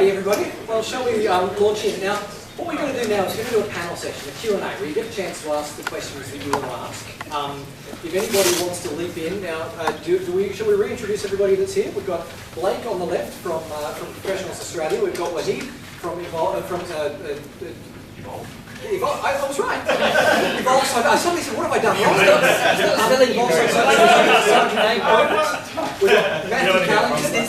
Alrighty, everybody. Well, shall we launch in now? What we're going to do now is we're going to do a panel session, a Q&A, where you get a chance to ask the questions that you want to ask. If anybody wants to leap in now, shall we reintroduce everybody that's here? We've got Blake on the left from Professionals Australia. We've got Wahib from Evolve. I was right. Evolve. I suddenly said, what have I done wrong? We've got Matthew Callington.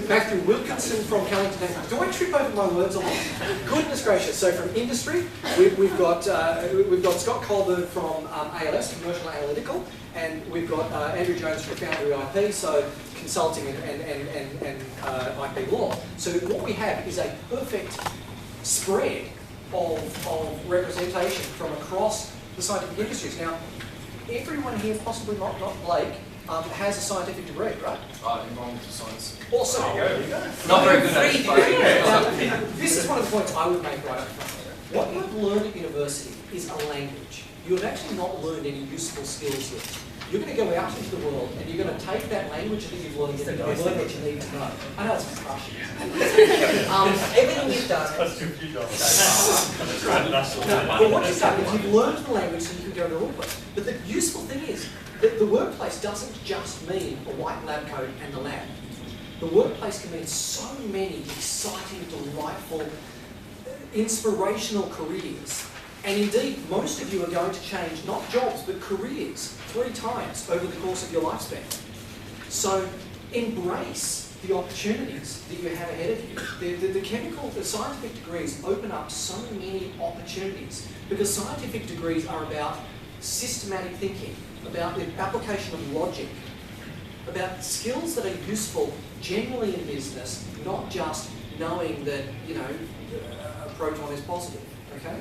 Matthew Wilkinson from Callington. Do I trip over my words a lot? Goodness gracious. So from industry, we've got Scott Colbourne from ALS, Commercial Analytical, and we've got Andrew Jones from Foundry IP, so consulting and IP law. So what we have is a perfect spread of representation from across the scientific industries. Now, everyone here, possibly not Blake, has a scientific degree, right? Environmental science. Awesome. There you go. Not very good at it. Now, this is one of the points I would make right up front. What you've learned at university is a language. You have actually not learned any useful skills yet. You're going to go out into the world and you're going to take that language that you've learned and learn what you need to know. I know it's crushing. Everything you've done. But what you've done is you've learned the language so you can go to the workplace. But the useful thing is that the workplace doesn't just mean a white lab coat and the lab. The workplace can mean so many exciting, delightful, inspirational careers. And indeed, most of you are going to change not jobs, but careers 3 times over the course of your lifespan. So embrace the opportunities that you have ahead of you. The scientific degrees open up so many opportunities because scientific degrees are about systematic thinking, about the application of logic, about skills that are useful generally in business, not just knowing that, a proton is positive, okay?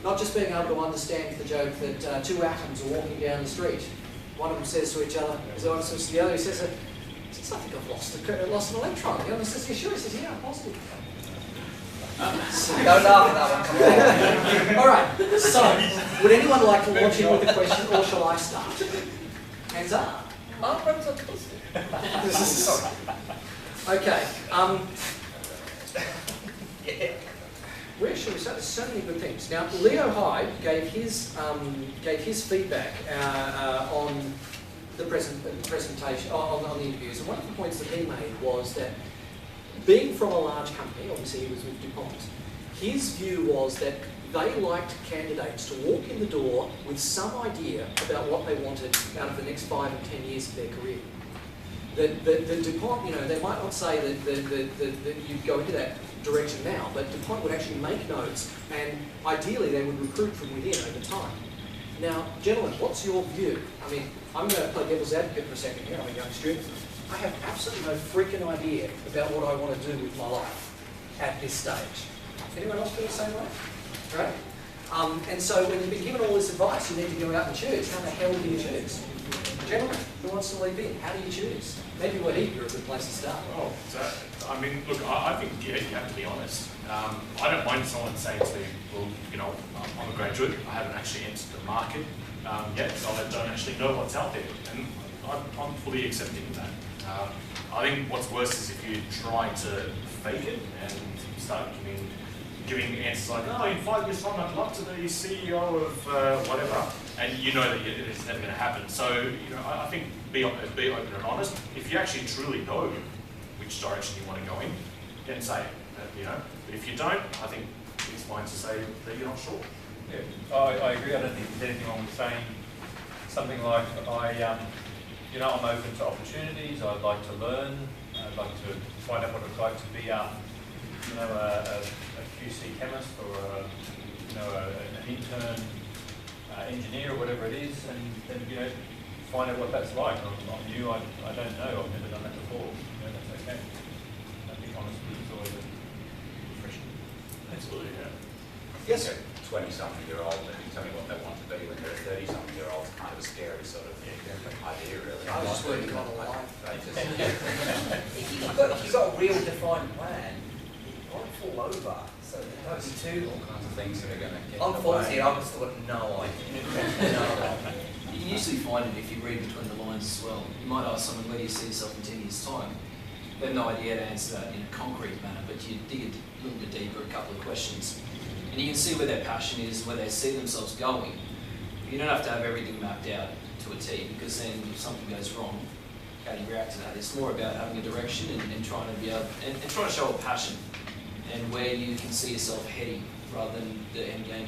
Not just being able to understand the joke that 2 atoms are walking down the street. One of them says to each other, as the other says to the other, he says, I think I've lost an electron. The other says, you sure? He says, yeah, I'm positive. Don't laugh at that one, come on. All right, so, would anyone like to launch in with a question, or shall I start? Hands up. Are protons positive? Okay. Where should we start? There's so many good things. Now, Leo Hyde gave his feedback on the presentation, on the interviews, and one of the points that he made was that being from a large company, obviously he was with DuPont, his view was that they liked candidates to walk in the door with some idea about what they wanted out of the next 5 and 10 years of their career. That DuPont, they might not say that you'd go into that direction now, but DuPont would actually make notes, and ideally they would recruit from within over time. Now, gentlemen, what's your view? I mean, I'm going to play devil's advocate for a second here. I'm a young student. I have absolutely no freaking idea about what I want to do with my life at this stage. Anyone else feel the same way? Right? And so when you've been given all this advice, you need to go out and choose. How the hell do you choose? Gentlemen, who wants to leap in? How do you choose? Maybe Wahib, you're a good place to start. Oh, I mean, look, I think, you have to be honest. I don't mind someone saying to me, well, I'm a graduate, I haven't actually entered the market yet, so I don't actually know what's out there. And I'm fully accepting of that. I think what's worse is if you try to fake it and start giving answers like, oh, in 5 years' time, I'd love to be CEO of whatever, and you know that it's never going to happen. So, I think be open and honest. If you actually truly know which direction you want to go in, then say it. But if you don't, I think it's fine to say that you're not sure. Yeah, I agree. I don't think there's anything wrong with saying something like, I'm open to opportunities. I'd like to learn. I'd like to find out what it's like to be a QC chemist or an intern engineer or whatever it is, and then find out what that's like. I'm new. I don't know. I've never done that before. That's okay. I think honesty is always refreshing. Absolutely, yeah. Yes, sir. 20-something-year-old and you tell me what they want to be when they're a 30-something-year-old. It's kind of a scary sort of idea, really. I was just working on a life. If you've got a real defined plan, you won't fall over. So there's all kinds of things that are going to get I'm 40 and I've still got no idea. You can usually find it if you read between the lines as well. You might ask someone, where do you see yourself in 10 years' time? We have no idea to answer that in a concrete manner, but you dig a little bit deeper, a couple of questions, and you can see where their passion is, where they see themselves going. You don't have to have everything mapped out to a T, because then if something goes wrong, how do you react to that? It's more about having a direction and trying to be able, and trying to show a passion and where you can see yourself heading rather than the end game.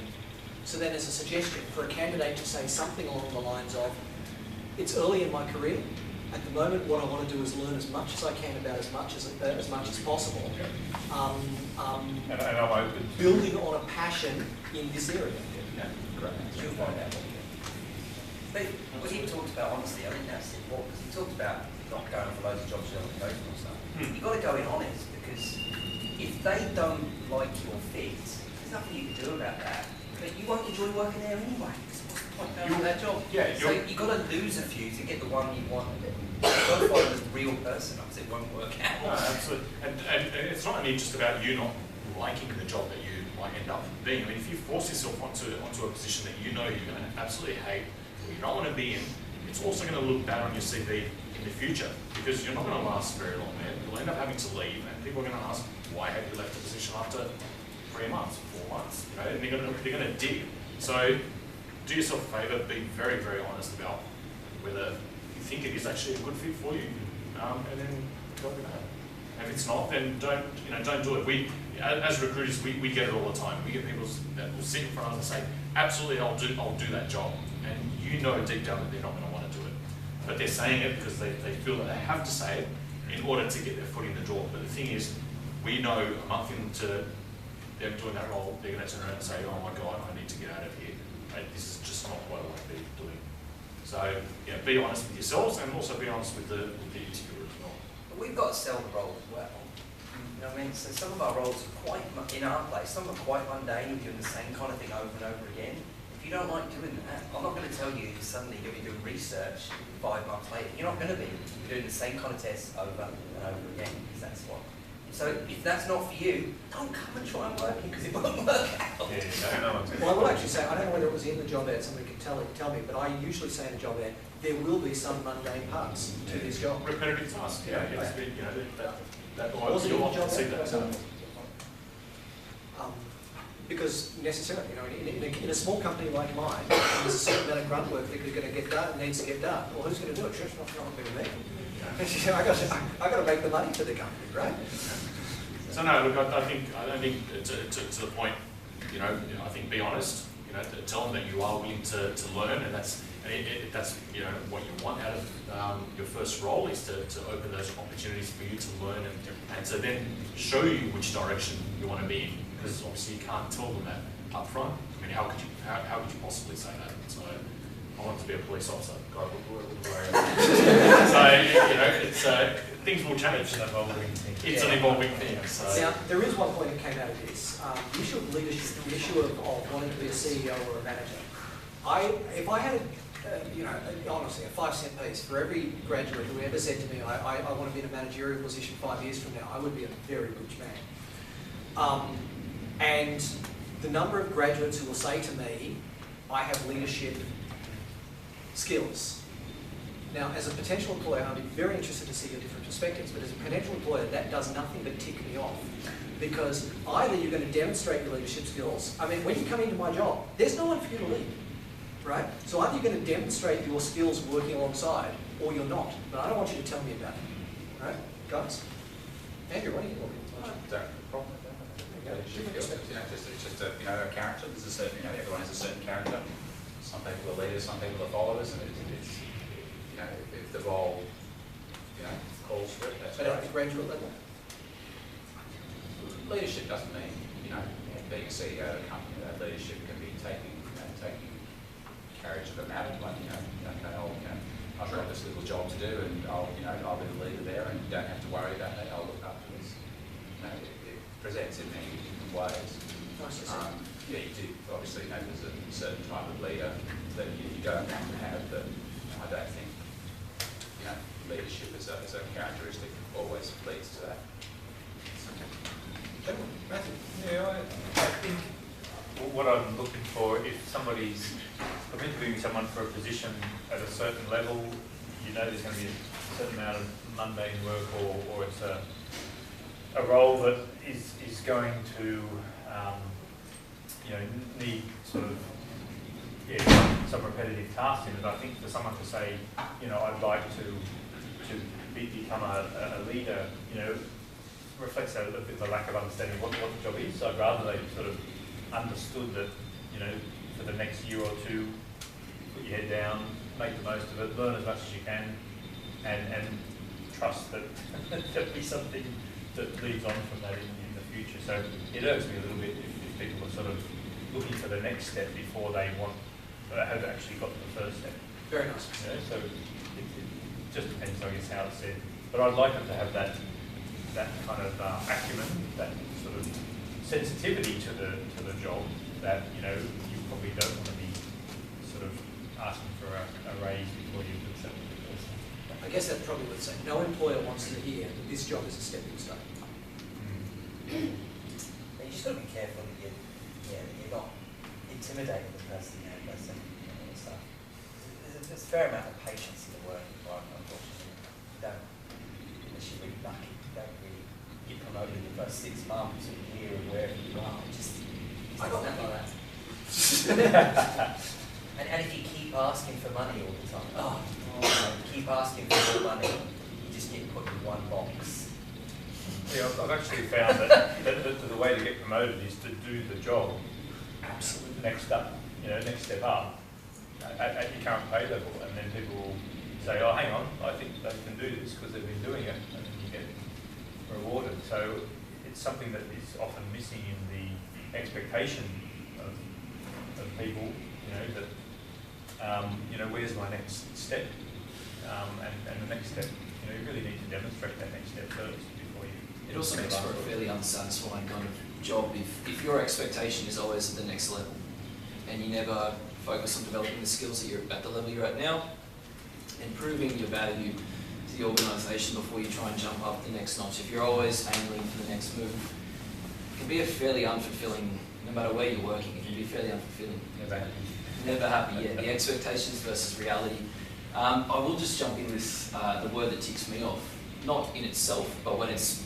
So then as a suggestion for a candidate to say something along the lines of, it's early in my career, at the moment what I want to do is learn as much as I can about as much as possible. And I'm open. Building on a passion in this area. Yeah, great. You'll find out. But what he talked about, honestly, I think that's important, because he talked about not going for loads of jobs you don't want to go for and stuff. You've got to go in honest, because if they don't like your fit, there's nothing you can do about that. But you won't enjoy working there anyway. So what's the point of going for that job? Yeah, so you've got to lose a few to get the one you want. You've got to find the real person, because it won't work out. No, absolutely. And it's not only just about you not liking the job that you might end up being. I mean, if you force yourself onto a position that you know you're going to absolutely hate, or you don't want to be in, it's also going to look bad on your CV in the future, because you're not going to last very long there. You'll end up having to leave, and people are going to ask, why have you left the position after 3 months, 4 months? You know, and they're going to dig. So do yourself a favour, be very, very honest about whether you think it is actually a good fit for you, and then go with that. And if it's not, then don't do it. We, as recruiters, we get it all the time. We get people that will sit in front of us and say, absolutely, I'll do that job. And you know deep down that they're not going to want to do it. But they're saying it because they feel that they have to say it in order to get their foot in the door. But the thing is, we know a month into them doing that role, they're going to turn around and say, oh my God, I need to get out of here. This is just not what I want to be doing. So, yeah, be honest with yourselves, and also be honest with the interviewer as well. But we've got to sell the role as well. You know what I mean? So some of our roles are quite, in our place, some are quite mundane, you're doing the same kind of thing over and over again. If you don't like doing that, I'm not going to tell you suddenly you're going to be doing research 5 months later. You're not going to be. You're doing the same kind of tests over and over again, because that's what. So if that's not for you, don't come and try and work it, because it won't work out. Yeah, no one's Well, I will actually say, I don't know whether it was in the job ad, somebody can tell me, but I usually say in the job ad, there will be some mundane parts to this job. Repetitive tasks, yeah. It's been, that Was it in the job see ad? that. Because necessarily, in a small company like mine, there's a certain amount of grunt work that you're going to get done, needs to get done. Well, who's going to do it? Sure, it's not going to be me. I got to make the money for the company, right? So no, look, I think to the point, I think be honest. Tell them that you are willing to learn, and that's what you want out of your first role, is to open those opportunities for you to learn and to then show you which direction you want to be in. Because obviously you can't tell them that up front. I mean, how could you possibly say that? So I wanted to be a police officer. God, so things will change. It's an evolving thing. So. Now, there is one point that came out of this. The issue of leadership, the issue of wanting to be a CEO or a manager. If I had, honestly, a 5-cent piece for every graduate who ever said to me, I want to be in a managerial position 5 years from now, I would be a very rich man. And the number of graduates who will say to me, I have leadership skills. Now, as a potential employer, I'd be very interested to see your different perspectives, but as a potential employer, that does nothing but tick me off. Because either you're going to demonstrate your leadership skills. I mean, when you come into my job, there's no one for you to lead, right? So either you're going to demonstrate your skills working alongside, or you're not. But I don't want you to tell me about it, right, guys? Andrew, what are you looking for? It's just a character. There's a certain, everyone has a certain character. Some people are leaders, some people are followers, and it's if the role, calls for it, that's But at the graduate level? Leadership doesn't mean, being a CEO of a company. That leadership can be taking carriage of a matter. Like, I've got this little job to do, and I'll be the leader there, and you don't have to worry about that. I'll look after this. It presents in many different ways. You do obviously there's a certain type of leader that you don't have to have, but I don't think leadership as a characteristic always leads to that. Matthew? Yeah, I think what I'm looking for, if somebody's interviewing someone for a position at a certain level, there's going to be a certain amount of mundane work, or it's a role that is going to need sort of some repetitive tasks in it. I think for someone to say, I'd like to become a leader, reflects a little bit of a lack of understanding what the job is. So I'd rather they sort of understood that, for the next year or two, put your head down, make the most of it, learn as much as you can, and trust that there'll be something that leads on from that in the future. So it irks me a little bit if people are sort of looking for the next step before they have actually got to the first step. Very nice. So it just depends, I guess, how it's said. But I'd like them to have that kind of acumen, that sort of sensitivity to the job that you probably don't want to be sort of asking for a raise before you accept it. I guess that probably would say no employer wants to hear that this job is a stepping stone. You just got to be careful that you're not intimidating the person by saying stuff. There's a fair amount of patience in the work environment, unfortunately. Unless you're really lucky, you don't really get promoted in the first 6 months or a year or wherever you are. I got that like that. And if you keep asking for money all the time, keep asking for more money, you just get put in one box. Yeah, I've actually found that the way to get promoted is to do the job. Absolutely. Next step up at your current pay level, and then people will say, "Oh, hang on, I think they can do this because they've been doing it," and then you get rewarded. So it's something that is often missing in the expectation of people. That where's my next step? And the next step, you really need to demonstrate that next step first before you. It also makes for a fairly unsatisfying kind of job if your expectation is always at the next level and you never focus on developing the skills that you're at the level you're at now and proving your value to the organisation before you try and jump up the next notch. If you're always angling for the next move, it can be a fairly unfulfilling, no matter where you're working, it can be fairly unfulfilling. Never happy, yeah. The expectations versus reality. I will just jump in with the word that ticks me off, not in itself, but when it's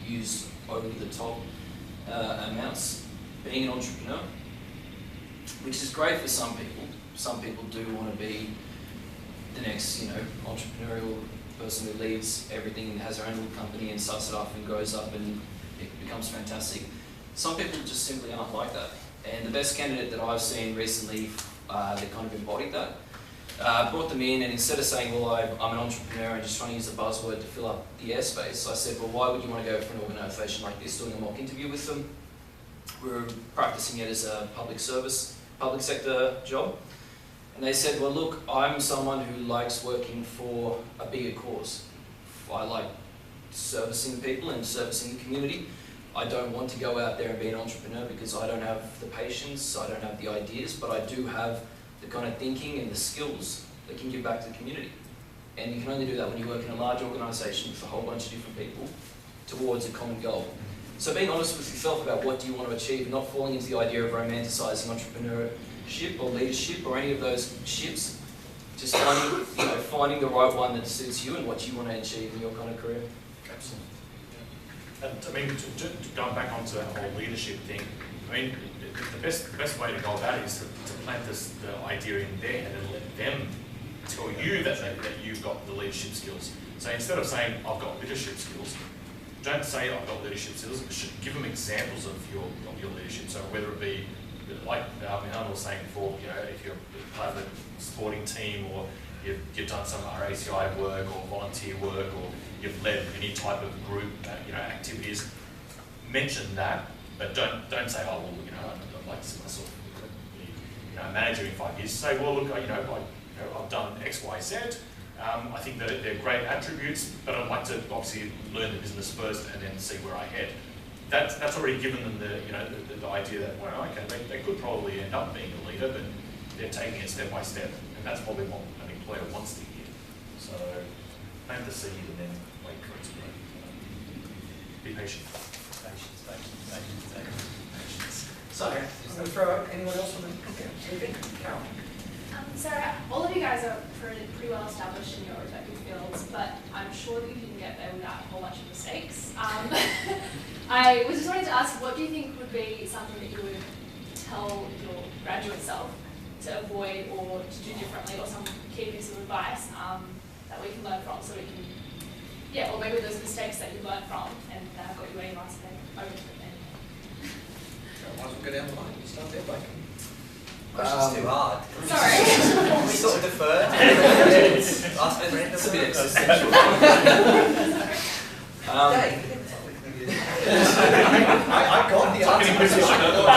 used over the top amounts. Being an entrepreneur, which is great for some people. Some people do want to be the next, entrepreneurial person who leads everything and has their own little company and starts it up and grows up and it becomes fantastic. Some people just simply aren't like that. And the best candidate that I've seen recently that kind of embodied that, brought them in, and instead of saying, well, I'm an entrepreneur and just trying to use a buzzword to fill up the airspace, I said, well, why would you want to go for an organisation like this, doing a mock interview with them? We were practicing it as a public sector job. And they said, well, look, I'm someone who likes working for a bigger cause. I like servicing people and servicing the community. I don't want to go out there and be an entrepreneur because I don't have the patience, I don't have the ideas, but I do have the kind of thinking and the skills that can give back to the community. And you can only do that when you work in a large organisation with a whole bunch of different people towards a common goal. So being honest with yourself about what do you want to achieve, not falling into the idea of romanticising entrepreneurship or leadership or any of those ships, just finding the right one that suits you and what you want to achieve in your kind of career. Absolutely. And I mean, going back onto that whole leadership thing, I mean, the best way to go about it is to plant the idea in their head and let them tell you that you've got the leadership skills. So instead of saying, I've got leadership skills, don't say I've got leadership skills, give them examples of your leadership. So whether it be, like Hannah was saying before, if you're part of a sporting team or you've done some RACI work or volunteer work or you've led any type of group activities, mention that, but don't say, oh, well, I'd like to see myself a manager in 5 years. Say, well, look, I've done X, Y, Z. I think that they're great attributes, but I'd like to obviously learn the business first and then see where I head. That's already given them the idea that, well, okay, they could probably end up being a leader, but they're taking it step by step, and that's probably what an employer wants to hear. So plant the seed and then wait for it to grow. Be patient. Patience. So, I'm going to throw out anyone else on the okay. Carol. So all of you guys are pretty well established in your respective fields, but I'm sure that you didn't get there without a whole bunch of mistakes. I was just wanting to ask, what do you think would be something that you would tell your graduate self to avoid or to do differently, or some key piece of advice that we can learn from, so we can, yeah, or maybe those mistakes that you learned from and that have got you where you are today, over to the end. Might as well go down the line. You start there, Blake. Question's too hard. Sorry. We sort of deferred. Ask them random. It's a bit existential. I got the answer. I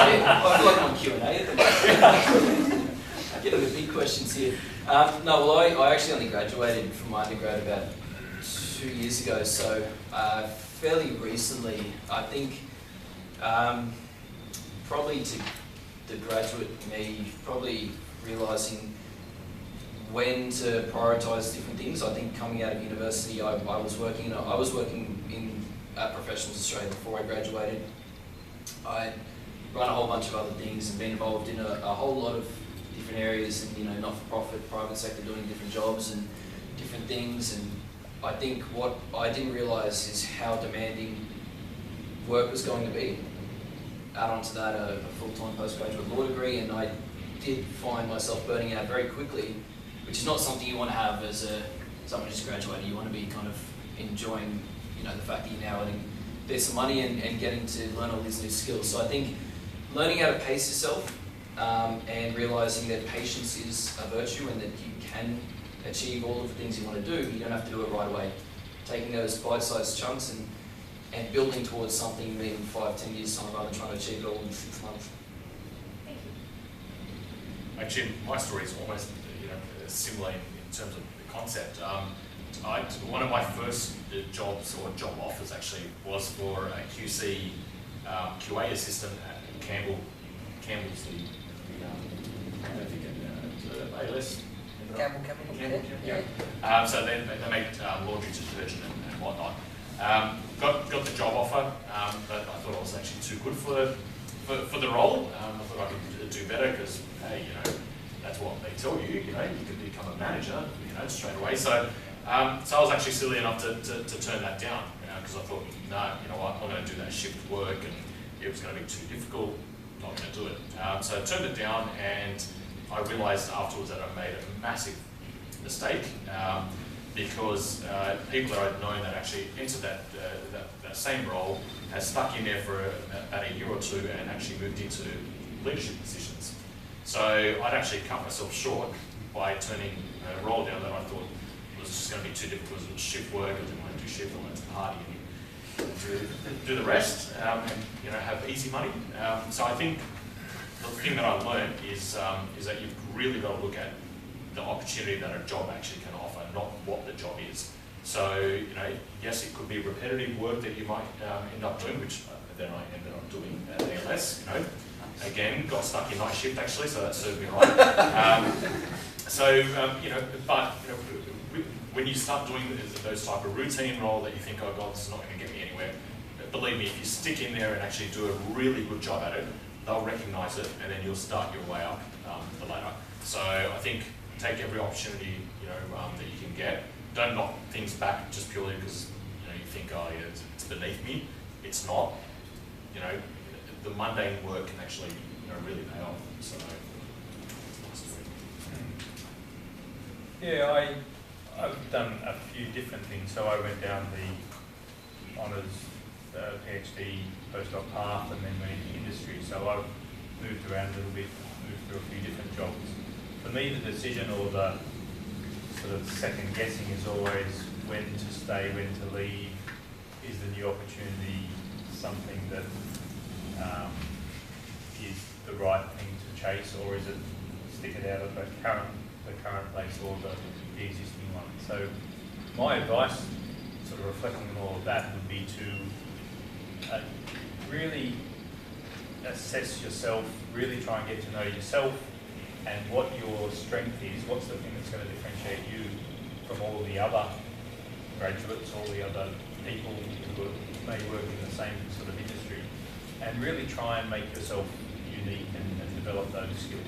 feel like I'm Q&A at the moment. I get the big questions here. No, well, I actually only graduated from my undergrad about 2 years ago, so fairly recently. I think probably to the graduate me, probably realising when to prioritise different things. I think coming out of university, I was working at Professionals Australia before I graduated. I run a whole bunch of other things and been involved in a whole lot of different areas, and not-for-profit, private sector, doing different jobs and different things. And I think what I didn't realise is how demanding work was going to be. Add on to that a full-time postgraduate law degree, and I did find myself burning out very quickly, which is not something you want to have as someone who's graduated. You want to be kind of enjoying, the fact that you're now earning there's some money and getting to learn all these new skills. So I think learning how to pace yourself and realising that patience is a virtue and that you can achieve all of the things you want to do. You don't have to do it right away. Taking those bite-sized chunks and building towards something in 5-10 years time rather than trying to achieve it all in 6 months. Thank you. Actually, my story is almost similar in terms of the concept. One of my first jobs or job offers actually was for a QC QA assistant at Campbell's ALS. Campbell. So they make laundry detergent and whatnot. Got the job offer, but I thought I was actually too good for the role. I thought I could do better because, hey, that's what they tell you. You could become a manager, straight away. So I was actually silly enough to turn that down because I thought, no, I'm not going to do that shift work, and it was going to be too difficult. Not going to do it. So I turned it down, and I realised afterwards that I made a massive mistake because people that I'd known that actually entered that same role had stuck in there for about a year or two and actually moved into leadership positions. So I'd actually cut myself short by turning a role down that I thought was just going to be too difficult. It was shift work. I didn't want to do shift. I wanted to party and do the rest and have easy money. So I think the thing that I learned is that you've really got to look at the opportunity that a job actually can offer, not what the job is. So yes, it could be repetitive work that you might end up doing, which then I ended up doing at ALS. Again, got stuck in night shift actually, so that served me right. But when you start doing those type of routine role that you think, oh God, this is not going to get me anywhere, believe me, if you stick in there and actually do a really good job at it, they'll recognise it, and then you'll start your way up the ladder. So I think take every opportunity that you can get. Don't knock things back just purely because you think, oh yeah, it's beneath me. It's not. The mundane work can actually really pay off. So that's my story. Yeah, I've done a few different things. So I went down the honours PhD postdoc path and then went into industry. So I've moved around a little bit, moved through a few different jobs. For me, the decision or the sort of second guessing is always when to stay, when to leave. Is the new opportunity something that is the right thing to chase, or is it stick it out of the current place or the existing one? So my advice, sort of reflecting on all of that, would be to really assess yourself, really try and get to know yourself and what your strength is, what's the thing that's going to differentiate you from all the other graduates, all the other people who may work in the same sort of industry, and really try and make yourself unique and develop those skills.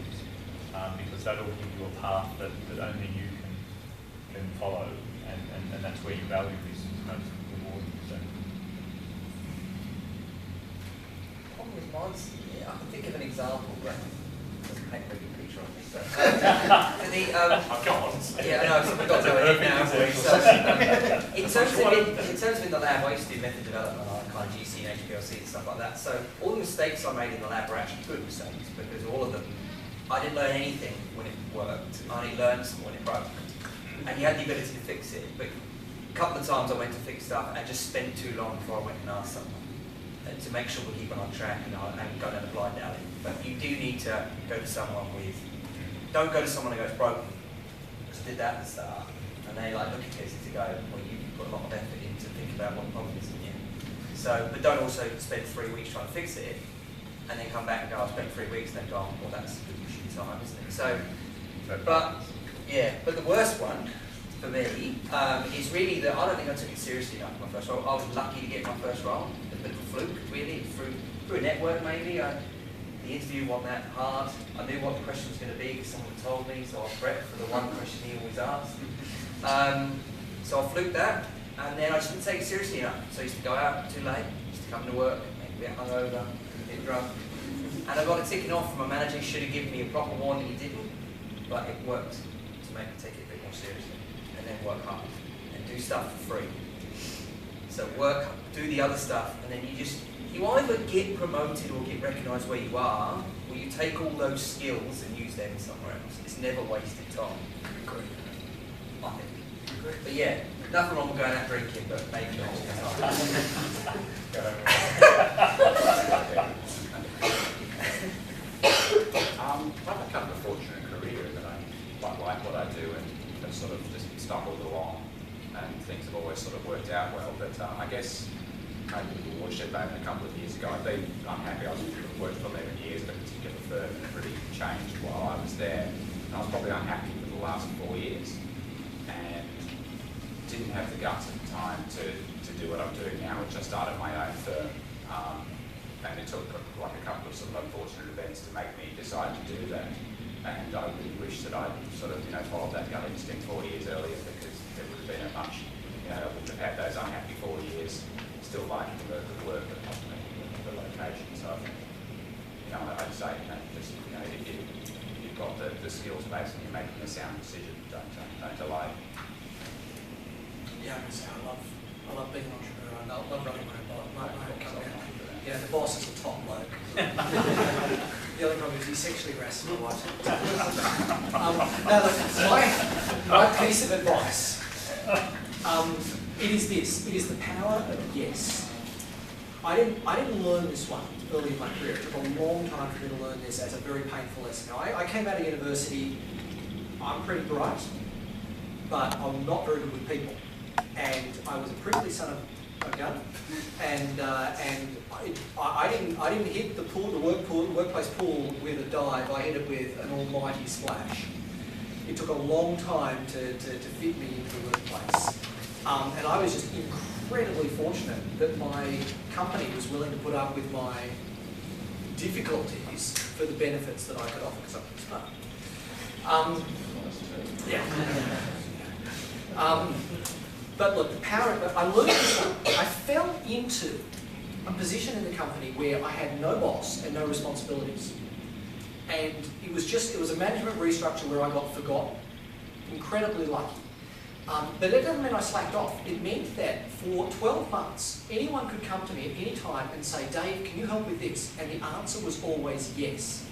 because that'll give you a path that only you can follow, and that's where your value is most rewarding. So. Problem with mine's, I can think of an example, but it doesn't paint a very good picture on me. So, I've got one. yeah, I know, so we've got to go ahead now. So, in terms of in the lab, I used to do method development, like kind of GC and HPLC and stuff like that. So all the mistakes I made in the lab were actually good mistakes, because all of them, I didn't learn anything when it worked. I only learned some when it broke. And you had the ability to fix it. But a couple of times I went to fix stuff and just spent too long before I went and asked someone. And to make sure we're keeping on track and go down a blind alley. But you do need to go to someone with, don't go to someone who goes broken. Because I did that at the start. And they like look at this and go, well, you put a lot of effort in to think about what the problem is in you. So, but don't also spend 3 weeks trying to fix it and then come back and go, I spent 3 weeks and then go, well, that's a good shitty time, isn't it? So, but the worst one for me is really that I don't think I took it seriously enough my first role. I was lucky to get my first role. A bit of a fluke, really, through a network maybe. The interview wasn't that hard. I knew what the question was going to be because someone had told me, so I prepped for the one question he always asked. So I fluked that, and then I just didn't take it seriously enough. So I used to go out too late, used to come to work, maybe a bit hungover, a bit drunk. And I got it ticking off from my manager. He should have given me a proper warning, he didn't. But it worked to make me take it a bit more seriously. And then work hard and do stuff for free. So work, do the other stuff, and then you either get promoted or get recognised where you are, or you take all those skills and use them somewhere else. It's never wasted time. I think. But yeah, nothing wrong with going out drinking, but maybe not all the time. I've had kind of a fortunate career that I quite like what I do and have sort of just stumbled along, and things have always sort of worked out well. But I guess I launched it back a couple of years ago. I've been unhappy. I was worked for 11 years at a particular firm, and it really changed while I was there. And I was probably unhappy for the last 4 years, and didn't have the guts at the time to do what I'm doing now, which I started my own firm. And it took like a couple of sort of unfortunate events to make me decide to do that. And I really wish that I'd sort of, followed that gut instinct 4 years earlier, because there would have been a much, I wouldn't have had those unhappy 4 years, still liking the work, but not the location. So I think, I'd say, just, if you've got the skills base and you're making a sound decision, don't delay. Yeah, I can say I love being an entrepreneur. I love running my own company. Yeah, the boss is a top bloke. The other problem is he sexually harasses my wife. Now, look, my piece of advice, it is this. It is the power of yes. I didn't learn this one early in my career. It took a long time for me to learn this as a very painful lesson. Now, I came out of university, I'm pretty bright, but I'm not very good with people. And I was a prickly son of a gun, and I didn't hit the workplace pool with a dive. I hit it with an almighty splash. It took a long time to fit me into the workplace, and I was just incredibly fortunate that my company was willing to put up with my difficulties for the benefits that I could offer, because I'm smart. But look, the power of it, I learned this one. I fell into a position in the company where I had no boss and no responsibilities. And it was a management restructure where I got forgotten. Incredibly lucky. But that doesn't mean I slacked off. It meant that for 12 months, anyone could come to me at any time and say, Dave, can you help with this? And the answer was always yes.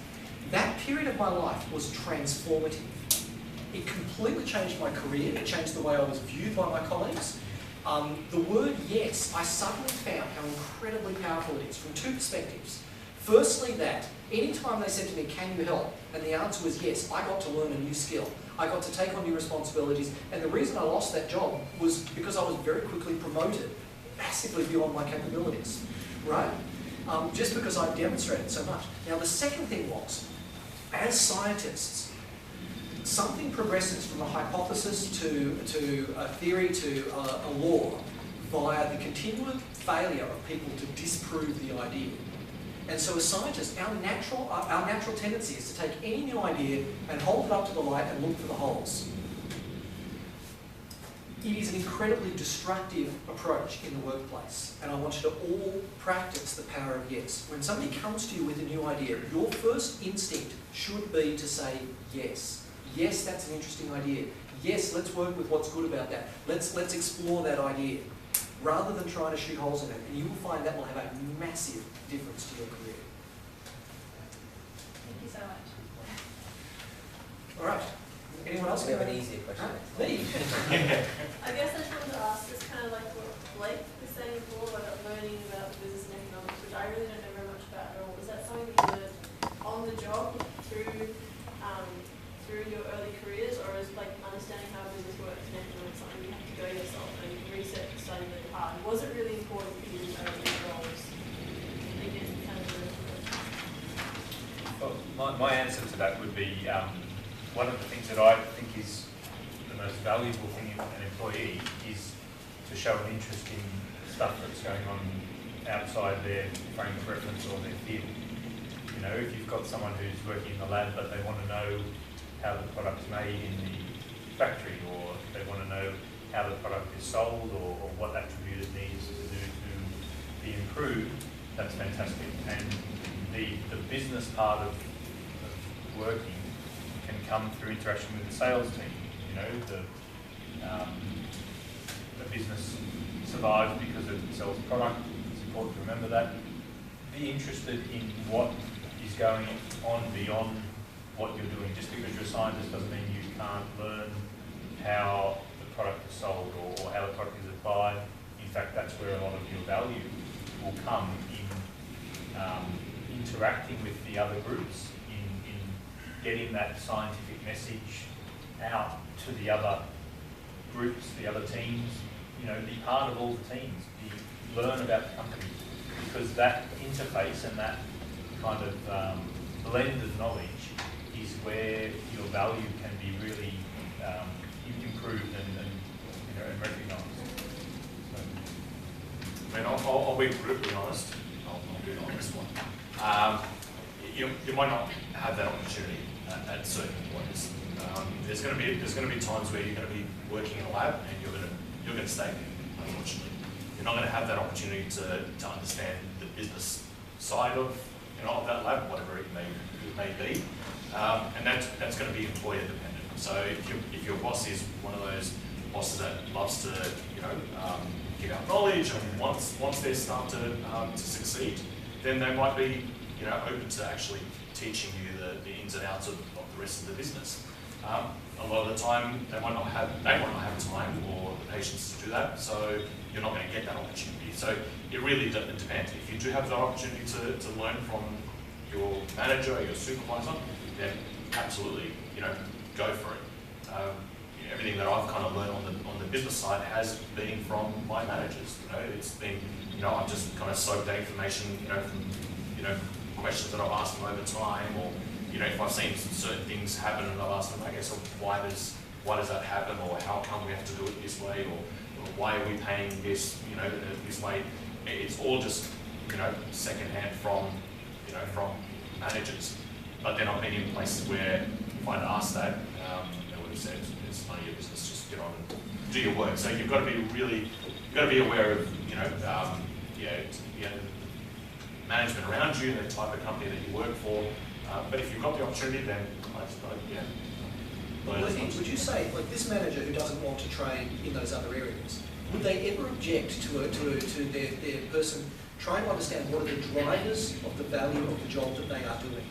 That period of my life was transformative. It completely changed my career. It changed the way I was viewed by my colleagues. The word yes, I suddenly found how incredibly powerful it is from two perspectives. Firstly, that any time they said to me, can you help? And the answer was yes, I got to learn a new skill. I got to take on new responsibilities. And the reason I lost that job was because I was very quickly promoted, massively beyond my capabilities, right? Just because I demonstrated so much. Now, the second thing was, as scientists, something progresses from a hypothesis to a theory to a law via the continual failure of people to disprove the idea. And so as scientists, our natural tendency is to take any new idea and hold it up to the light and look for the holes. It is an incredibly destructive approach in the workplace, and I want you to all practice the power of yes. When somebody comes to you with a new idea, your first instinct should be to say yes. Yes, that's an interesting idea. Yes, let's work with what's good about that. Let's explore that idea, rather than trying to shoot holes in it. And you will find that will have a massive difference to your career. Thank you so much. All right. Anyone else? We have an easier question. Me. I guess I just wanted to ask, it's kind of like what Blake was saying before about learning about the business and economics, which I really don't know very much about at all. Was that something that you learned on the job through your early careers, or is like understanding how business works and economics something you have to go yourself and research and study really hard? Was it really important for you in early roles? Again, kind of Well, my answer to that would be one of the things that I think is the most valuable thing in an employee is to show an interest in stuff that's going on outside their frame of reference or their field. You know, if you've got someone who's working in the lab but they want to know how the product's made in the factory, or they want to know how the product is sold, or what attribute it needs to do to be improved, that's fantastic. And the business part of working can come through interaction with the sales team. You know, the business survives because it sells product. It's important to remember that. Be interested in what is going on beyond what you're doing. Just because you're a scientist doesn't mean you can't learn how the product is sold or how the product is applied. In fact, that's where a lot of your value will come in interacting with the other groups, in getting that scientific message out to the other groups, the other teams. You know, be part of all the teams. Learn about the company, because that interface and that kind of blend of knowledge is where your value can be really improved and recognised. I mean, I'll be brutally honest. I'll be an honest one. You might not have that opportunity at certain points. There's going to be times where you're going to be working in a lab and you're going to stay there. Unfortunately, you're not going to have that opportunity to understand the business side of of that lab, whatever it may be, and that's going to be employer dependent. So if your boss is one of those bosses that loves to give out knowledge and wants their staff to succeed, then they might be open to actually teaching you the ins and outs of the rest of the business. A lot of the time they might not have time or the patience to do that, so you're not going to get that opportunity. So it really depends. If you do have that opportunity to learn from your manager or your supervisor, then absolutely go for it. Everything that I've kind of learned on the business side has been from my managers. It's been I've just kind of soaked that information from questions that I've asked them over time, or if I've seen certain things happen and I've asked them, okay, so why does that happen, or how come we have to do it this way, or why are we paying this this way? It's all just secondhand from from managers. But then I've been in places where if I'd asked that, they would have said it's none of your business, just get on and do your work. So you've got to be aware of management around you, the type of company that you work for. But if you've got the opportunity, then Would you say, like this manager who doesn't want to train in those other areas, would they ever object to their person trying to understand what are the drivers of the value of the job that they are doing?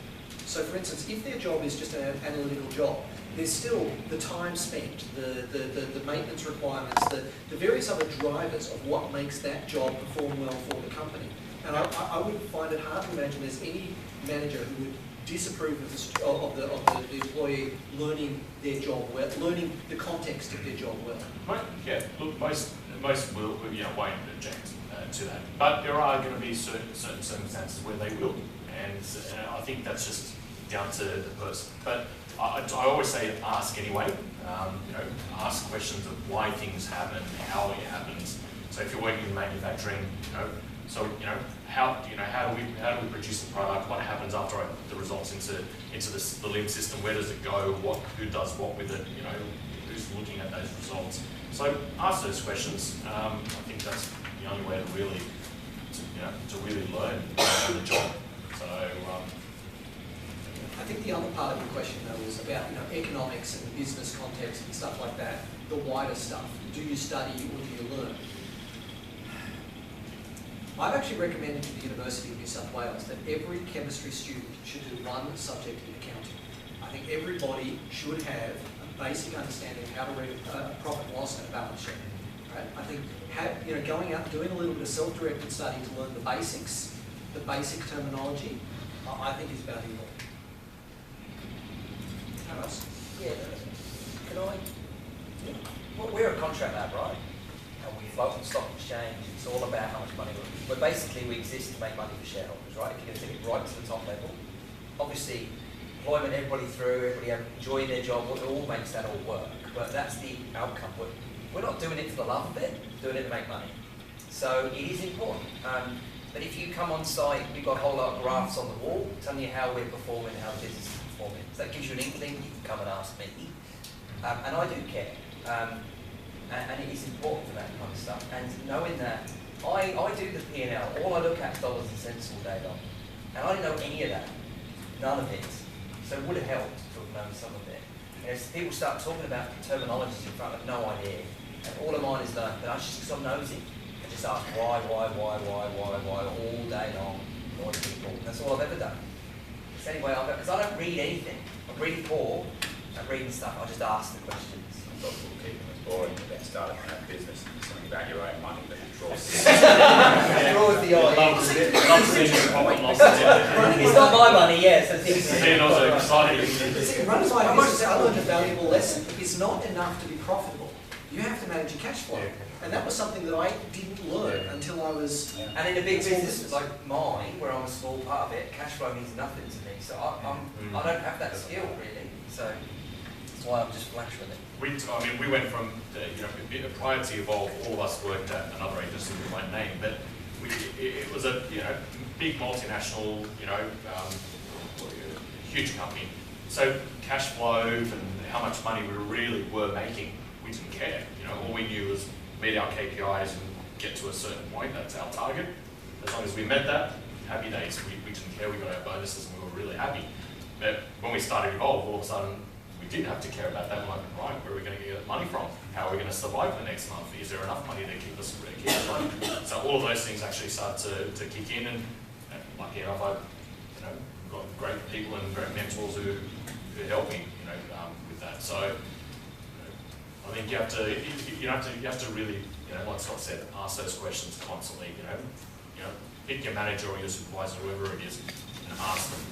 So for instance, if their job is just an analytical job, there's still the time spent, the maintenance requirements, the various other drivers of what makes that job perform well for the company. And I would find it hard to imagine there's any manager who would disapprove of the employee learning their job well, learning the context of their job well. Look, most will won't object to that, but there are going to be certain circumstances where they will, and I think that's just down to the person. But I always say ask anyway. Ask questions of why things happen, how it happens, So if you're working in manufacturing, so how do we produce the product? What happens after the results into the limb system? Where does it go? Who does what with it? Who's looking at those results? So ask those questions. I think that's the only way to really learn the job. So. I think the other part of your question though was about economics and business context and stuff like that. The wider stuff. Do you study or do you learn? I've actually recommended to the University of New South Wales that every chemistry student should do one subject in accounting. I think everybody should have a basic understanding of how to read a profit and loss and a balance sheet. Right? I think going out and doing a little bit of self-directed study to learn the basics, the basic terminology, I think is valuable. How else? Yeah, can I? Well, we're a contract lab, right? And we float on the stock exchange. It's all about how much money but basically we exist to make money for shareholders, right? If you're going to take it right to the top level. Obviously, employment, everybody enjoying their job, it all makes that all work. But that's the outcome. We're not doing it for the love of it, we're doing it to make money. So it is important. But if you come on site, we've got a whole lot of graphs on the wall telling you how we're performing, how the business is performing. So that gives you an inkling, you can come and ask me. And I do care. And it is important for that kind of stuff. And knowing that, I do the P&L, all I look at is dollars and cents all day long. And I didn't know any of that, none of it. So it would have helped to have known some of it. And as people start talking about terminologies in front of no idea, and all of mine is learned, but I just because I'm nosy. I just ask why all day long, annoying people. That's all I've ever done. So anyway, because I don't read anything. I'm really poor at reading stuff, I just ask the questions. Lots of people keeping us boring about starting your own business and something about your own money that draws the It's not my money, yes. Runners like business, I learned a valuable lesson. It's not enough to be profitable. You have to manage your cash flow. And that was something that I didn't learn until I was... Yeah. And in a big business like mine, where I'm a small part of it, cash flow means nothing to me. So I don't have that skill, really. So that's why I'm just flash with it. We went from, prior to Evolve, all of us worked at another agency we won't name, but it was a big multinational, huge company. So cash flow and how much money we really were making, we didn't care. All we knew was meet our KPIs and get to a certain point. That's our target. As long as we met that, happy days. We didn't care. We got our bonuses and we were really happy. But when we started Evolve, all of a sudden we did have to care about that. Like, right, where are we going to get money from? How are we going to survive the next month? Is there enough money to keep us running? So all of those things actually start to kick in. And lucky enough, I've got great people and great mentors who help me, with that. So I think you have to really, like Scott said, ask those questions constantly. Pick your manager or your supervisor, whoever it is, and ask them.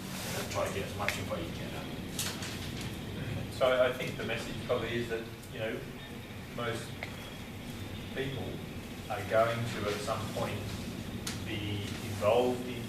Try to get as much info you can out. So I think the message probably is that most people are going to at some point be involved in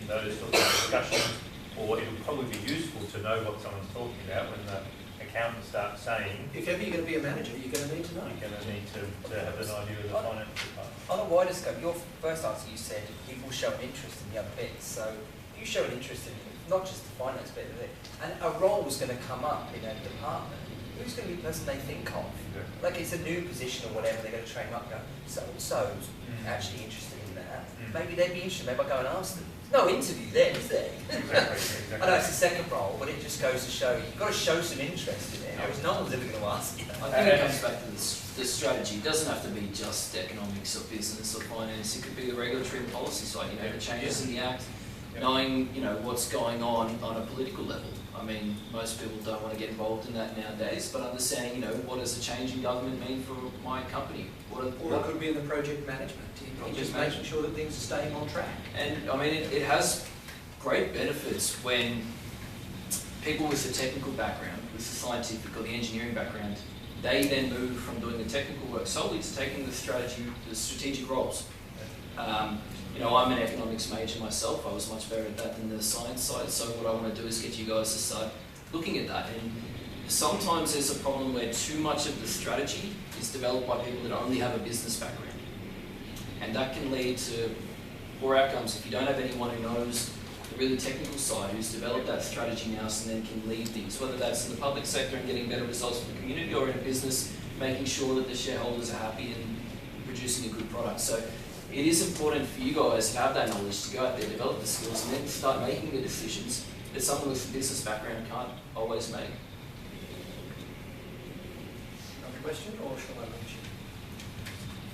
those sorts of discussions, or it'll probably be useful to know what someone's talking about when the accountant starts saying, if ever you're going to be a manager, you're going to need to know. You're going to need to have an idea of the financial part. On a wider scope, your first answer you said people show an interest in the other bits. So you show an interest in not just the finance bit of it, and a role was going to come up in a department. Who's going to be the person they think of? Like it's a new position or whatever, they're going to train them up and go, so-and-so's actually interested in that. Maybe they'd be interested, maybe I'll go and ask them. No interview then, is there? Exactly. I know it's the second role, but it just goes to show you've got to show some interest in it, or no one's ever going to ask you. I think it comes back to the strategy. It doesn't have to be just economics or business or finance. It could be the regulatory and policy side, the changes in the Act, knowing, what's going on a political level. I mean, most people don't want to get involved in that nowadays, but understanding, what does a change in government mean for my company? Or it could be in the project management, just making sure that things are staying on track. And I mean, it has great benefits when people with a technical background, with the scientific or the engineering background, they then move from doing the technical work solely to taking the strategic roles. I'm an economics major myself. I was much better at that than the science side. So what I want to do is get you guys to start looking at that. And sometimes there's a problem where too much of the strategy is developed by people that only have a business background. And that can lead to poor outcomes if you don't have anyone who knows the really technical side, who's developed that strategy now and then can lead things, whether that's in the public sector and getting better results for the community, or in a business making sure that the shareholders are happy and producing a good product. So it is important for you guys to have that knowledge, to go out there, develop the skills, and then start making the decisions that someone with a business background can't always make. Another question, or shall I launch it?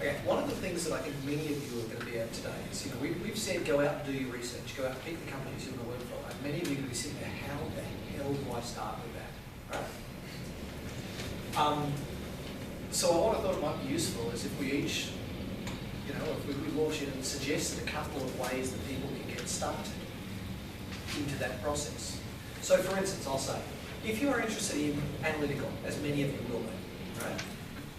Okay, one of the things that I think many of you are going to be at today is, we've said go out and do your research, go out and pick the companies you want to work for. And many of you are going to be sitting there, how the hell do I start with that? Right? So what I thought it might be useful is if we each, if we launch it and suggested a couple of ways that people can get started into that process. So for instance, I'll say, if you are interested in analytical, as many of you will be, right?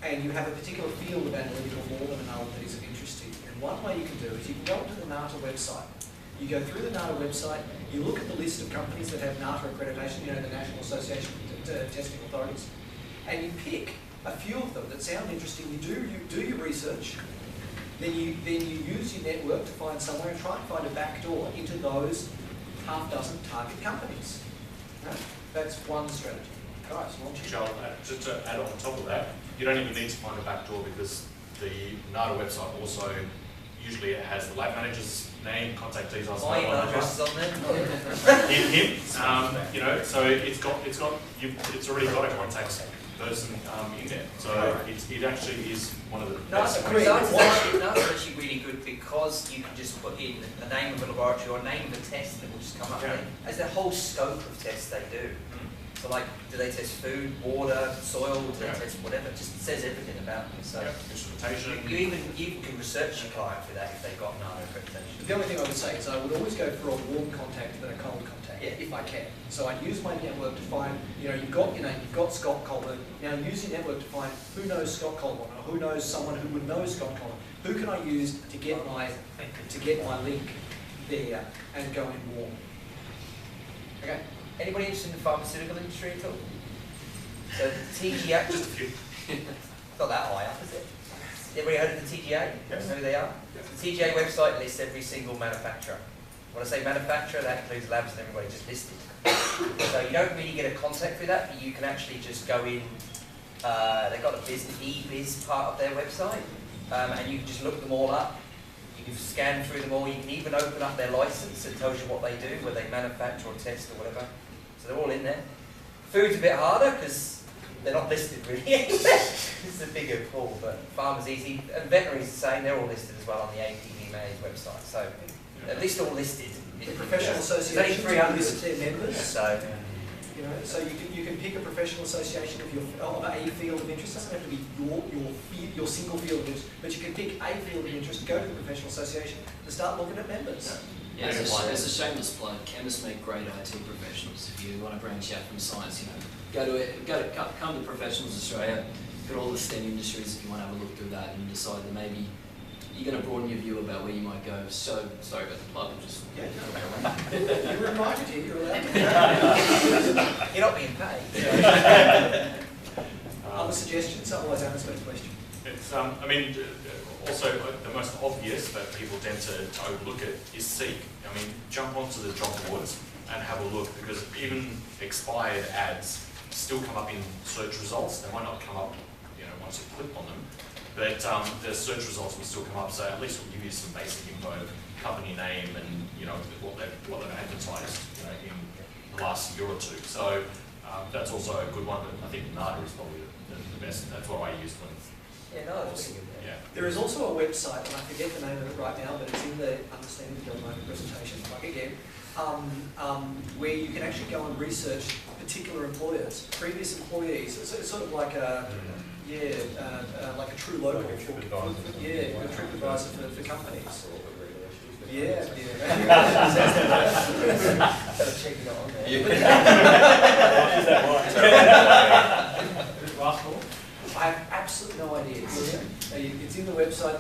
And you have a particular field of analytical more than another that is of interest to you, and one way you can do is you can go onto the NATA website. You go through the NATA website, you look at the list of companies that have NATA accreditation, the National Association of Testing Authorities, and you pick a few of them that sound interesting. You do your research, then you use your network to find somewhere and try and find a back door into those half dozen target companies. Right? That's one strategy. Guys, launch it. Joel, just to add on top of that, you don't even need to find a back door because the NATA website also usually it has the lab manager's name, contact details, My email address is on there. him. So it's already got a contact person in there. So it actually is one of the best. That's actually really good because you can just put in the name of a laboratory or name of a test and it will just come up there. As the whole scope of tests they do. So like, do they test food, water, soil, do they test whatever? It just says everything about them. So instrumentation. You even can research your client for that if they've got NATA accreditation. The only thing I would say is I would always go for a warm contact than a cold contact, if I can. So I use my network to find, you've got your name, you've got Scott Colbourne. Now use your network to find who knows Scott Colbourne, or who knows someone who would know Scott Colbourne. Who can I use to get my link there and go in warm? Okay. Anybody interested in the pharmaceutical industry at all? So the TGA, Just a few. not that high up, is it? Everybody heard of the TGA? Yes. Know who they are? The TGA website lists every single manufacturer. When I say manufacturer, that includes labs and everybody just listed. So you don't really get a contact through that, but you can actually just go in. They've got a e-biz part of their website, and you can just look them all up. You can scan through them all. You can even open up their license. It tells you what they do, whether they manufacture or test or whatever. So they're all in there. Food's a bit harder because they're not listed really. It's a bigger pool, but farmers easy. And veterinary's the same. They're all listed as well on the APVMA's website. So at least all listed. The professional association list their members. So so you can pick a professional association of a field of interest. It doesn't have to be your single field of interest, but you can pick a field of interest, go to the professional assation, and start looking at members. Yeah, as a shameless plug, chemists make great IT professionals. If you want to branch out from science, come to Professionals Australia, got all the STEM industries if you want to have a look through that and decide that maybe you're going to broaden your view about where you might go. So sorry about the plug. You're invited here. You're allowed. you're not being paid. Other suggestions? Otherwise, Anna's got a question. It's also the most obvious that people tend to overlook it is Seek. Jump onto the job boards and have a look because even expired ads still come up in search results. They might not come up, once you click on them. But the search results will still come up, so at least we'll give you some basic info of company name and what they've advertised in the last year or two. So that's also a good one. But I think NATA is probably the best. That's what I used when. Yeah, no, that's really good. Yeah. There is also a website, and I forget the name of it right now, but it's in the Understanding the Job Market presentation. Where you can actually go and research particular employers, previous employees. It's sort of like a like a true local, a trip advisor for companies. Yeah. Better check it out on there. I have absolutely no idea. It's in the website.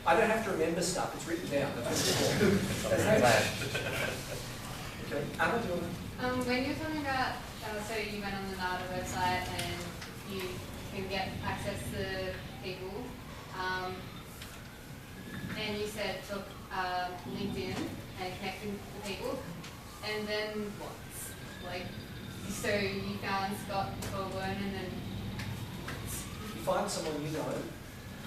I don't have to remember stuff. It's written down. That's okay. Anna, do you want to? When you were talking about, so you went on the NATA website and you can get access to people. and you said took LinkedIn and connecting with people, and then what? Like, so you found Scott in Colbourne, and then You find someone you know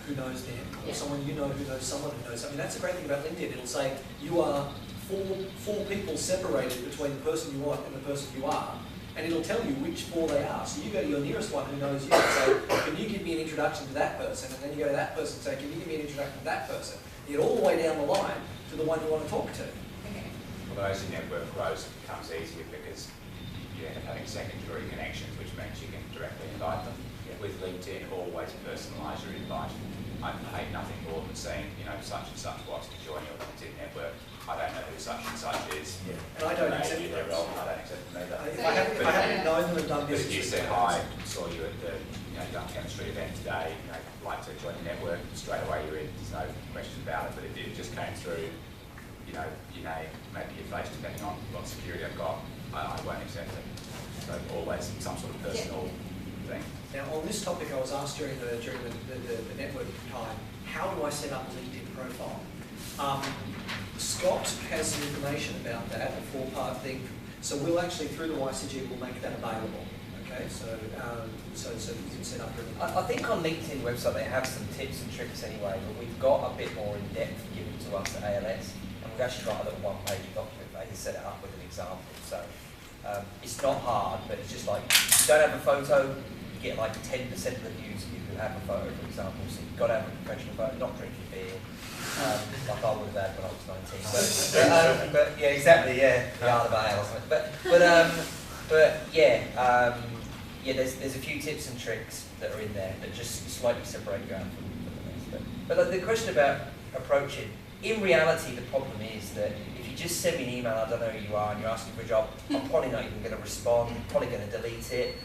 who knows them, or someone you know who knows someone who knows. I mean, that's the great thing about LinkedIn. It'll say you are four people separated between the person you want and the person you are, and it'll tell you which four they are. So you go to your nearest one who knows you and say, can you give me an introduction to that person? And then you go to that person and say, can you give me an introduction to that person? You get all the way down the line to the one you want to talk to. okay. Well, as your network grows, it becomes easier because you end up having secondary connections, which means you can directly invite them. With LinkedIn, always personalise your invite. I hate nothing more than saying, you know, such and such wants to join your LinkedIn network. I don't know who such and such is. Yeah. And I don't accept their role. I don't accept them either. If I haven't known them and done But business if you with said, them, hi, saw you at the young chemistry event today, you know, like to join the network, straight away you're in, there's no question about it. But if it just came through, you know, your name, maybe your face, depending on what security I've got, I won't accept it. So always some sort of personal thing. Now, on this topic, I was asked during the networking time, how do I set up a LinkedIn profile? Scott has some information about that, a four-part thing. So we'll actually, through the YCG, we'll make that available. Okay, so you can set up your. I think on LinkedIn website they have some tips and tricks anyway, but we've got a bit more in depth given to us at ALS, and we've actually got a little one-page document they can set it up with an example. So it's not hard, but it's just like if you don't have a photo, you get like 10% of the views if you have a photo, for example. So you've got to have a professional photo, not drinking beer, like I would have had when I was 19. But yeah, exactly, yeah, the Isle of Ale or something. But yeah, there's a few tips and tricks that are in there that just slightly separate you out from the rest. But like the question about approaching, in reality, the problem is that if you just send me an email, I don't know who you are, and you're asking for a job, I'm probably not even going to respond, I'm probably going to delete it.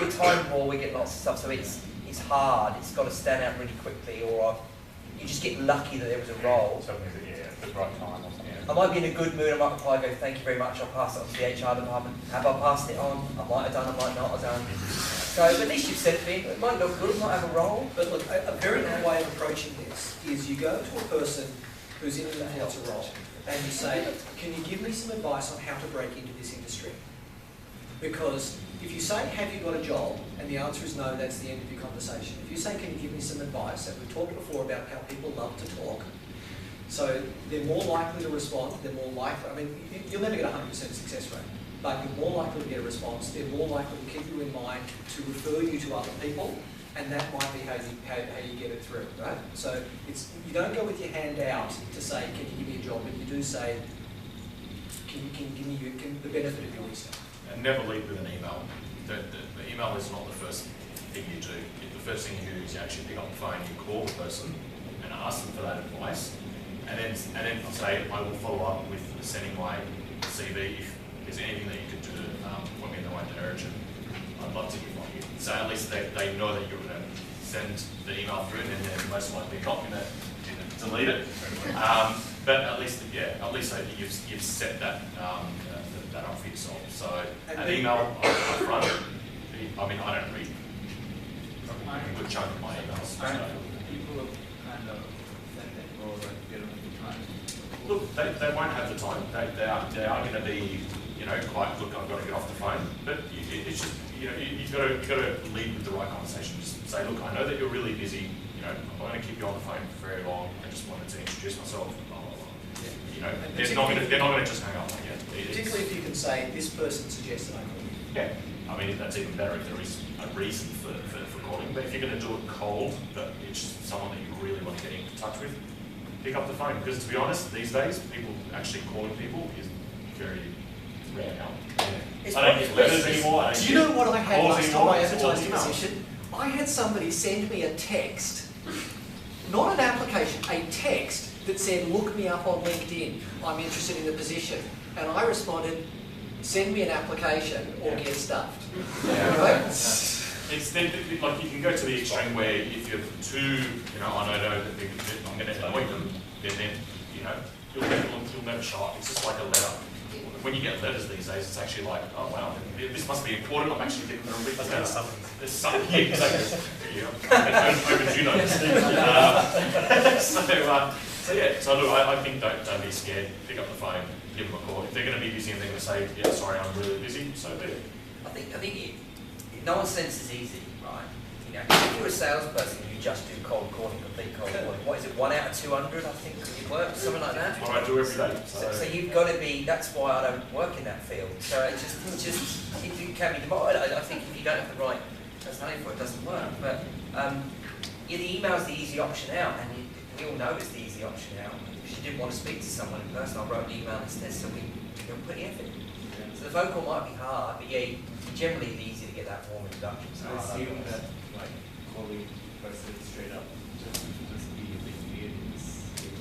With time poor, we get lots of stuff, so it's hard, it's got to stand out really quickly, or you just get lucky that there was a role. Something that, at the right time or something. I might be in a good mood, I might reply, go, thank you very much, I'll pass it on to the HR department. Have I passed it on? I might have done, I might not have done. So at least you've sent me, it might look good, it might have a role. But look, a very good way of approaching this is you go to a person who's in and wants a role, and you say, can you give me some advice on how to break into this industry? Because if you say, have you got a job, and the answer is no, that's the end of your conversation. If you say, can you give me some advice, and we've talked before about how people love to talk, so they're more likely to respond, they're more likely, I mean, you'll never get a 100% success rate, but you're more likely to get a response, they're more likely to keep you in mind, to refer you to other people, and that might be how you get it through, right? So you don't go with your hand out to say, can you give me a job, but you do say, can you give me the benefit of your wisdom. And never lead with an email. The email is not the first thing you do. The first thing you do is you actually pick up the phone, you call the person and ask them for that advice, and then say, I will follow up with sending my CV if there's anything that you could do to point me in the right direction. I'd love to hear from you. So at least they know that you're going to send the email through, and then they're most likely not going to delete it. But at least you've set that that up for yourself. So an email up front. I mean, I don't read a good chunk of my emails. So. People kind of offended or like they don't have time. Look, they won't have the time. They are going to be, quite, look, I've got to get off the phone. But it's just, you've got to lead with the right conversation. Just say, look, I know that you're really busy. I'm not going to keep you on the phone for very long. I just wanted to introduce myself. Blah, blah, blah. Yeah. They're not going to just hang up. Particularly if you can say, this person suggested I call you. Yeah. I mean, that's even better if there is a reason for calling. But if you're going to do it cold, but it's someone that you really want to get in touch with, pick up the phone. Because to be honest, these days, people actually calling people is very rare now. Yeah. I don't get letters anymore. Do you know what I had last time I advertised a email. position? I had somebody send me a text, not an application, a text that said, look me up on LinkedIn, I'm interested in the position. And I responded, send me an application or get stuffed. Yeah. Right? It's like you can go to the extreme where if you're too, I know that I'm going to annoy them, then you'll never show up. It's just like a letter. when you get letters these days, it's actually like, oh wow, this must be important. I'm actually getting a big letter. There's something here. Exactly. Overdue notice. So yeah. So look, I think don't be scared. Pick up the phone, give them a call. If they're going to be busy and they're going to say, yeah, sorry, I'm really busy, so be it. I think nonsense is easy, right? You know, if you're a salesperson, you just do cold calling, complete cold calling. What is it? 1 out of 200, I think, it works, something like that. What I do every day. So you've got to be. That's why I don't work in that field. So it's just if you can be demanded. I think if you don't have the right personality for it, it doesn't work. But yeah, the email's the easy option out, and we all know it's the easy option out. If you didn't want to speak to someone in person, I wrote an email instead, so we don't put the effort in. So the phone call might be hard, but yeah, generally it's easy to get that warm introduction. So I assume that like calling person straight up just be a bit weird.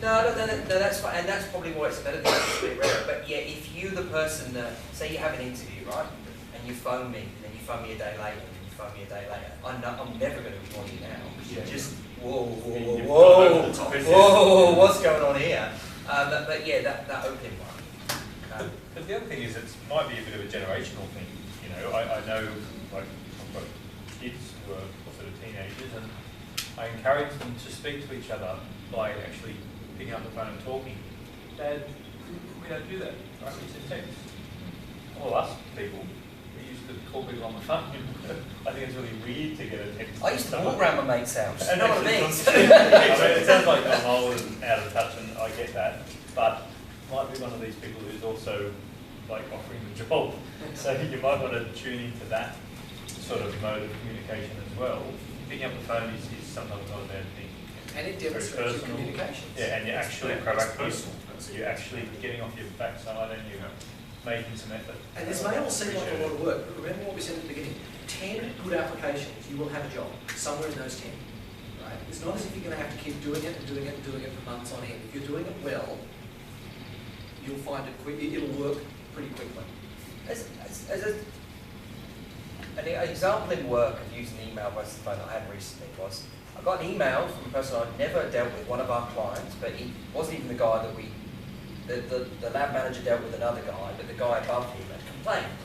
No, that's fine, and that's probably why it's better than it's a bit rare. But yeah, if you the person that, say you have an interview, right, and you phone me, and then you phone me a day later, and you phone me a day later, I'm never going to ignore you now. Yeah. Just whoa, what's going on here? But yeah, that opening one. But the other thing is, it might be a bit of a generational thing. You know, I know, like, I've got kids who are sort of teenagers, and I encourage them to speak to each other by actually picking up the phone and talking. Dad, we don't do that, right? We send text. All us people, we used to call people on the phone. I think it's really weird to get a text. I used to walk around my mate's house. And you know what I mean? It sounds like I'm old and out of touch, and I get that, but might be one of these people who's also like offering the job. So you might want to tune into that sort of mode of communication as well. Picking up the phone is sometimes not a bad thing. And it demonstrates your communication. Yeah, and you're actually proactive. You're actually getting off your backside and you're making some effort. And this may all seem like a lot of work, but remember what we said at the beginning. 10 good applications, you will have a job somewhere in those 10. Right? It's not as if you're going to have to keep doing it and doing it and doing it for months on end. If you're doing it well, you'll find it quick. It'll work pretty quickly. An example in work of using email versus the phone that I had recently was, I got an email from a person I'd never dealt with, one of our clients, but he wasn't even the guy that the lab manager dealt with another guy, but the guy above him had complained.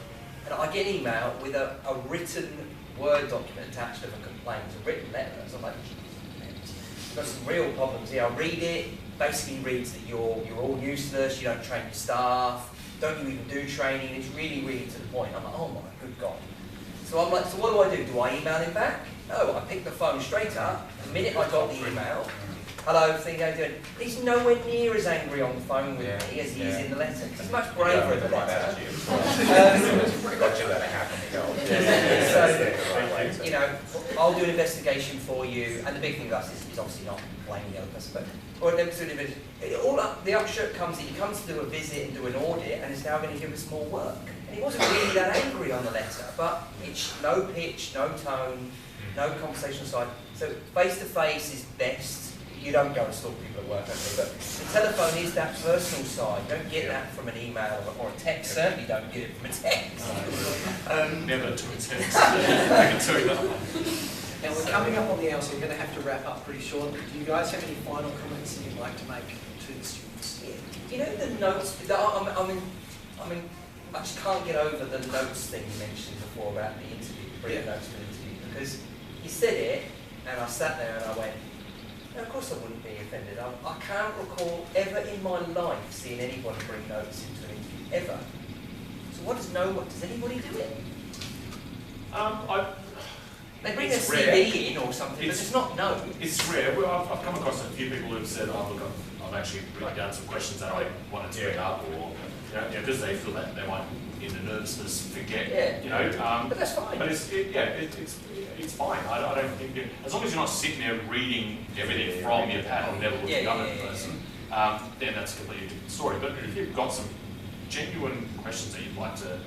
And I get an email with a written Word document attached to a complaint, a written letter. So I'm like, you've got some real problems here. I read it, basically reads that you're all useless, you don't train your staff, don't you even do training, it's really, really to the point. I'm like, oh my good God. So I'm like, so what do? Do I email him back? No, I picked the phone straight up, the minute I got the email, hello, thing how you doing? He's nowhere near as angry on the phone with me as he is in the letter. He's much braver in the letter. Got you that happen. So, you know, I'll do an investigation for you, and the big thing with us is obviously not blaming the other person, but or never do an investigation. The upshot comes in, he comes to do a visit and do an audit, and is now going to give us more work. And he wasn't really that angry on the letter, but it's no pitch, no tone, no conversational side. So face to face is best. You don't go and stalk people at work, okay, but the telephone is that personal side. You don't get that from an email or a text. Certainly don't get it from a text. Never to a text. I can tell you that one. Now we're coming up on the hour, so we're going to have to wrap up pretty shortly. Do you guys have any final comments that you'd like to make to the students? Yeah. You know the notes. I mean, I just can't get over the notes thing you mentioned before about the interview, bringing notes for the interview, because he said it, and I sat there and I went. No, of course I wouldn't be offended. I can't recall ever in my life seeing anybody bring notes into an interview, ever. So does anybody do it? They bring their CV in or something, but it's not notes. It's rare. Well, I've come across a few people who've said, oh look, I've actually written down some questions that I wanted to bring up, or because they feel that they might, in the nervousness, forget. But that's fine. But it's fine. I don't think as long as you're not sitting there reading everything from your pad or never looking up at the person, then that's a completely different story. But if you've got some genuine questions that you'd like to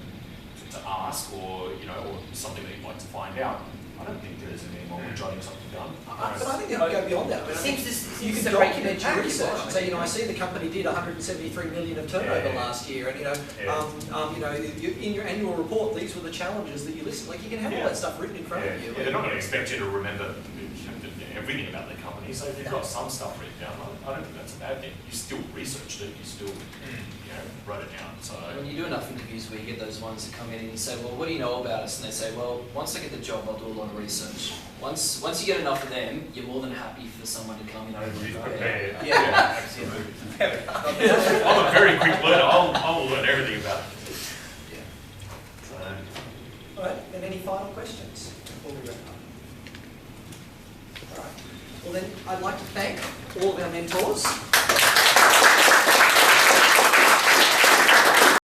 ask, or or something that you'd like to find out, I don't think there's any more jotting something down. But I think they'll go beyond that. I mean, you can document your research and say, I see the company did 173 million of turnover last year, and in your annual report, these were the challenges that you listed. Like you can have all that stuff written in front of you. Yeah, they're not going to expect you to remember everything about the company, so if you've got some stuff written down, I don't think that's a bad thing. You still researched it, you still, wrote it down, so. When you do enough interviews where you get those ones that come in and you say, well, what do you know about us? And they say, well, once I get the job, I'll do a lot of research. Once you get enough of them, you're more than happy for someone to come in over and You've go, prepared. Yeah. Absolutely. I'm a very quick learner, I will learn everything about it. yeah. So, All right, and any final questions before we wrap up? All right. Well then, I'd like to thank all of our mentors.